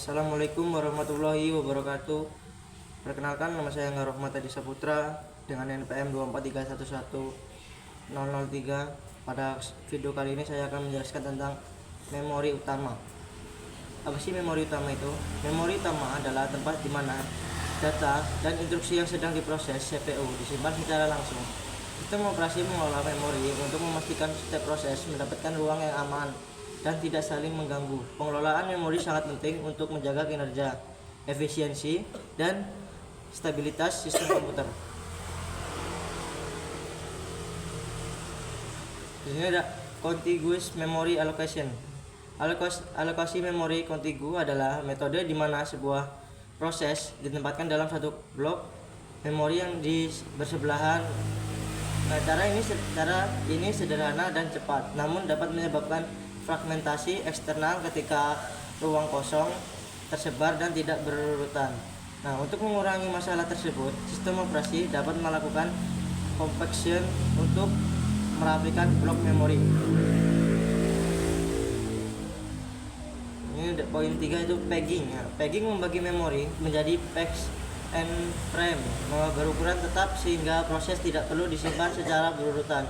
Assalamualaikum warahmatullahi wabarakatuh. Perkenalkan, nama saya Angga Rohmat Adi Saputra dengan NPM 243111003. Pada video kali ini saya akan menjelaskan tentang memori utama. Apa sih memori utama itu? Memori utama adalah tempat di mana data dan instruksi yang sedang diproses CPU disimpan secara langsung. Sistem operasi mengelola memori untuk memastikan setiap proses mendapatkan ruang yang aman dan tidak saling mengganggu. Pengelolaan memori sangat penting untuk menjaga kinerja, efisiensi, dan stabilitas sistem komputer. Di sini ada contiguous memory allocation. Alokasi memori kontigu adalah metode di mana sebuah proses ditempatkan dalam satu blok memori yang bersebelahan. Cara ini sederhana dan cepat, namun dapat menyebabkan fragmentasi eksternal ketika ruang kosong tersebar dan tidak berurutan. Nah, untuk mengurangi masalah tersebut, sistem operasi dapat melakukan compaction untuk merapikan blok memori. Ini poin 3 itu pegging. Pegging membagi memori menjadi pegs and frame berukuran tetap sehingga proses tidak perlu disimpan secara berurutan.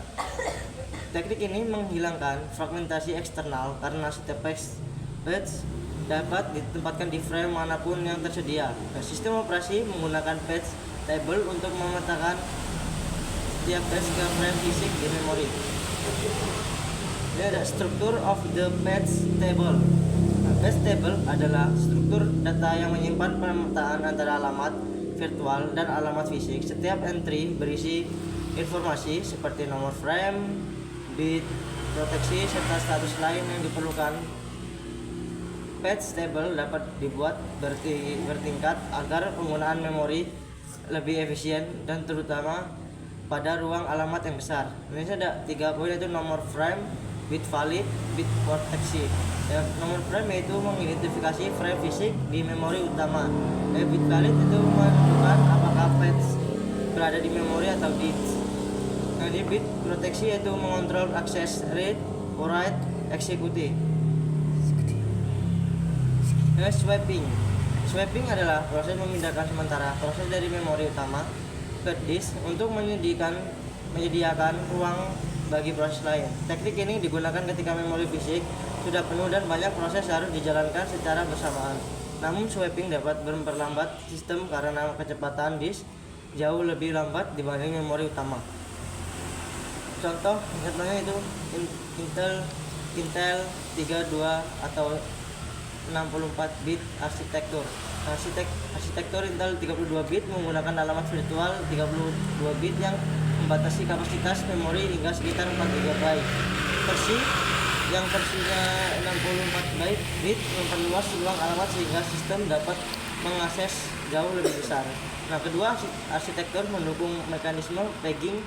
Teknik ini menghilangkan fragmentasi eksternal karena setiap patch dapat ditempatkan di frame manapun yang tersedia. Sistem operasi menggunakan patch table untuk memetakan setiap patch ke frame fisik di memori. Ini ada struktur of the patch table. Patch table adalah struktur data yang menyimpan pemetaan antara alamat virtual dan alamat fisik. Setiap entry berisi informasi seperti nomor frame, bit, proteksi, serta status lain yang diperlukan. Patch table dapat dibuat bertingkat agar penggunaan memori lebih efisien dan terutama pada ruang alamat yang besar. Ini ada 3 poin, yaitu nomor frame, bit valid, bit proteksi. Nomor frame yaitu mengidentifikasi frame fisik di memori utama. Bit valid itu menentukan apakah patch berada di memori atau disk. Di bit proteksi yaitu mengontrol akses read, write, eksekusi. Swapping adalah proses memindahkan sementara proses dari memori utama ke disk untuk menyediakan ruang bagi proses lain. Teknik ini digunakan ketika memori fisik sudah penuh dan banyak proses harus dijalankan secara bersamaan. Namun swapping dapat memperlambat sistem karena kecepatan disk jauh lebih lambat dibanding memori utama. Contohnya itu Intel 32 atau 64 bit arsitektur. Arsitektur Intel 32 bit menggunakan alamat virtual 32 bit yang membatasi kapasitas memori hingga sekitar 4 GB. Versinya 64 bit memperluas ruang alamat sehingga sistem dapat mengakses jauh lebih besar. Nah, kedua, arsitektur mendukung mekanisme pegging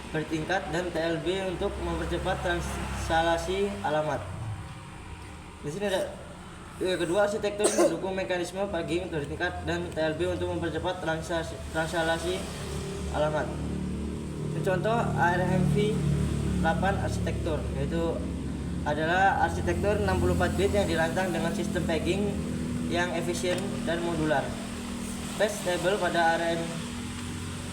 bertingkat dan TLB untuk mempercepat translasi alamat. Di sini ada kedua, arsitektur mendukung mekanisme pegging bertingkat dan TLB untuk mempercepat translasi alamat. Contoh ARMv 8 arsitektur, yaitu adalah arsitektur 64 bit yang dirancang dengan sistem pegging yang efisien dan modular. Patch table pada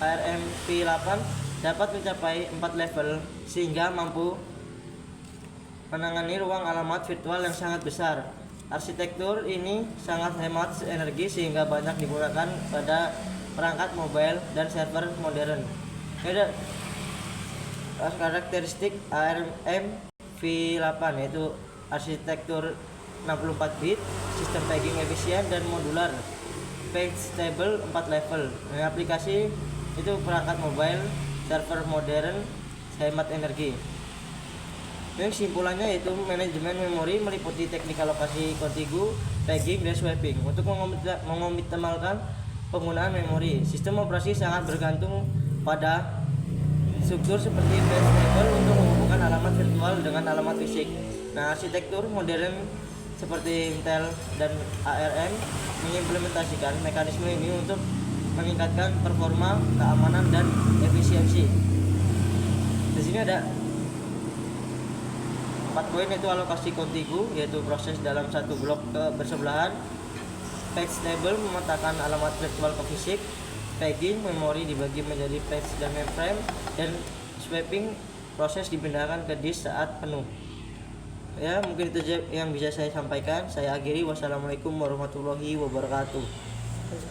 ARMv 8 dapat mencapai 4 level sehingga mampu menangani ruang alamat virtual yang sangat besar. Arsitektur ini sangat hemat energi sehingga banyak digunakan pada perangkat mobile dan server modern. Ada karakteristik ARMv8 yaitu arsitektur 64 bit, sistem pegging efisien dan modular, patch table 4 level. Aplikasi itu perangkat mobile, server modern, hemat energi. Kesimpulannya yaitu manajemen memori meliputi teknik alokasi kontigu, pegging, dan swapping. Untuk mengoptimalkan penggunaan memori, sistem operasi sangat bergantung pada struktur seperti patch table untuk menghubungkan alamat virtual dengan alamat fisik. Nah, arsitektur modern seperti Intel dan ARM mengimplementasikan mekanisme ini untuk meningkatkan performa, keamanan, dan efisiensi. Di sini ada 4 poin, yaitu alokasi kontigu, yaitu proses dalam satu blok bersebelahan. Page table memetakan alamat virtual ke fisik. Pegging memori dibagi menjadi page dan mainframe, dan swapping proses dipindahkan ke disk saat penuh. Ya, mungkin itu aja yang bisa saya sampaikan. Saya akhiri. Wassalamualaikum warahmatullahi wabarakatuh.